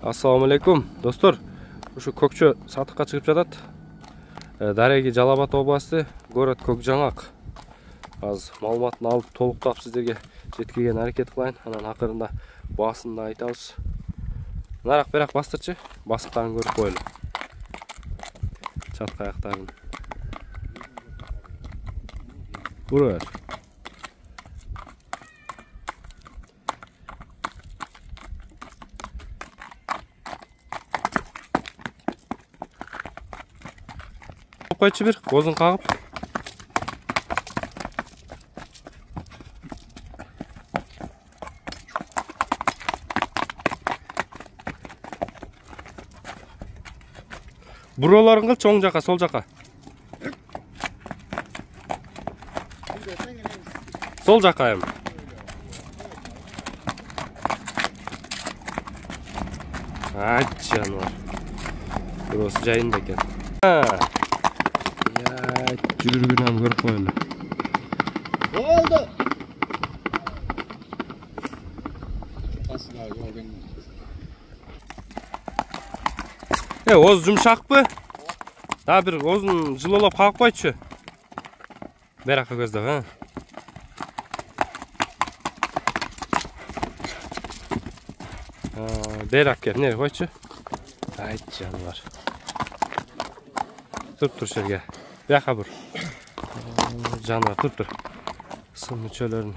Assalamu alaikum dostlar. Şu Көкчө сатыкка чыгып жатат. Дареги Жалал Абад областы, город Көкжаңак. Аз маалыматын алып толуктап сиздерге жеткирген аракет кылайын. Анан акырында баасын да айтабыз. Нарак берак бастырчы, басыктарын көрүп коелу. Чатка аяктарын. Бура бер. Koyçu bir, kozun kağıp. Buraların kıl çoğun jaka, sol jaka. Sol jakayım. Ay canım. Burası jayında eken. Жүргүн ham көрүп коелу. Oldu. Oz жумшакпы? Да бир озун жылуулап кагып койчу. Беракка көздөп, а? Берак кеп, не койчу? Ай жаныбар. Тур жерге. Бияка бур. Жаныбар тур. Сын мүчөлөрүн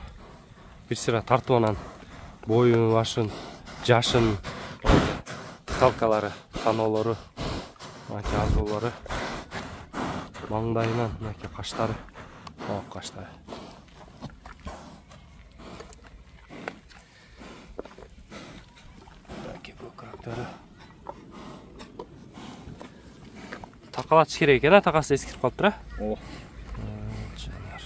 бир сыра тартып анан боюн, башын, жашын, талкалары, таноолору, азуулары, маңдайынан, мынакей каштары, каштары. Мынакей көкүрөктөрү. Такалатыш керек экен, такасы эскирип калыптыр, а? Жанар.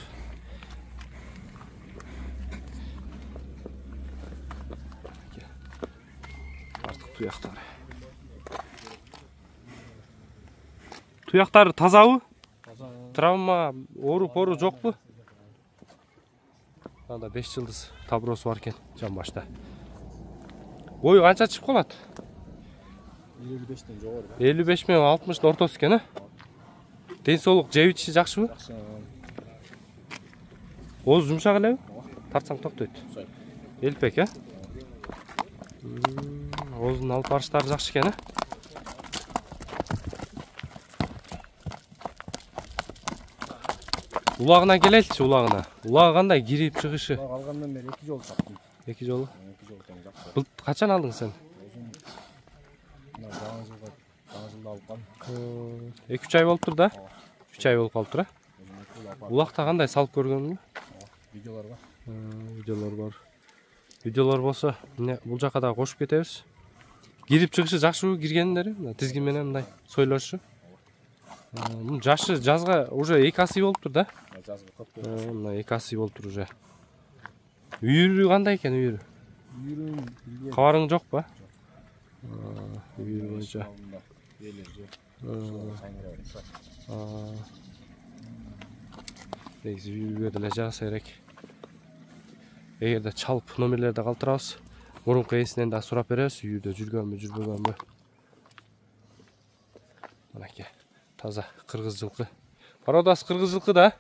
Артык туяктары. Туяктары тазабы? Травма, ору жокпу? Анда 5 жылдыз табросу бар экен жан башта. Бою канча чыгып калат? 55'ten жогору. 55 мен 60'ын ортосу экен, а? Ден соолук жебичи жакшыбы? Жакшы. Оз жумшак элеби? Тартсаң токтойт. Элпек, а? Оздун алып барыштары жакшы экен, а? Улагына келеличи, улагына. Улагы кандай кирип чыгышы? Алгандан бери 2 жол чаптым. 2 жолу? 2 жол тең жакшы. Бул качан алдың сен? Жаңы жылда алып калдым. 2-3 ай болуптур да? 3 ай болуп калыптыр, а? Улакта кандай салып көргөнбү? Видеолор бар. Видеолор бар. Видеолор болсо, бул жака да кошуп кетебиз. Кирип чыгышы жакшыбы киргендери? Тизгин менен мындай сойлошу. Жашы жазга уже 2 асый болуптур да? Жазга көп. Мына 2 асый болуптур уже. Үйүрү кандай экен, үйүрү? Үйүрүм Кабарың жок ба? Үйүрү боюнча. Негизи үйгө деле жагса керек. Эгерде чалып номерлерди калтырабыз, мурунку ээсинен да сурап беребиз, үйдө жүргөнбү, жүрбөгөнбү. Мынакей таза кыргыз жылкы. Породасы кыргыз жылкы да?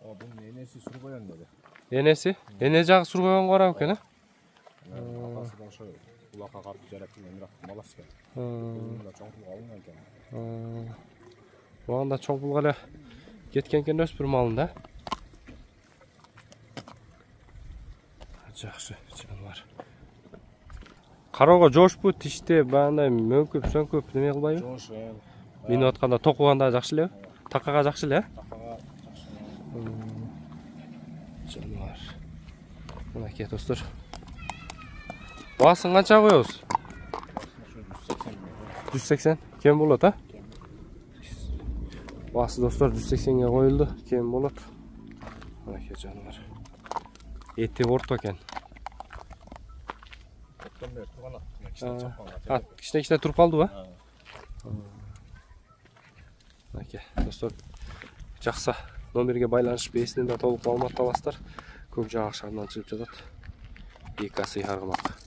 Бунун энеси сургоен деди. Энеси? Эне жагы сургойгонго барабы экен, а? Апасы да ошо улакка каршы жараттым, бирок малас экен. Мында чоңкулга алынган экен. Буганда чоңкулга эле кеткен экен өспүр малында. Жакшы, жаныбар. Кароого жошпу, тиште баандай мөңкүп, сөңкүп неме кылбайбы? Жош. Минип атканда токуганда жакшы элеби? Такага жакшы эле, а? Такага жакшы. Жаныбар. Мынакей достор. Баасын канча коебуз? 180. Кем болот, а? Баасы достор 180ге коюлду, кем болот. Мынакей жаныбар. Эти орто экен. Кичине туруп калдыбы? Мынакей достор. Жакса, номерге байланышып эсинен да толук маалымат аласыздар. Көкжаңак шаарынан чыгып жатат. 2 асый аргымак.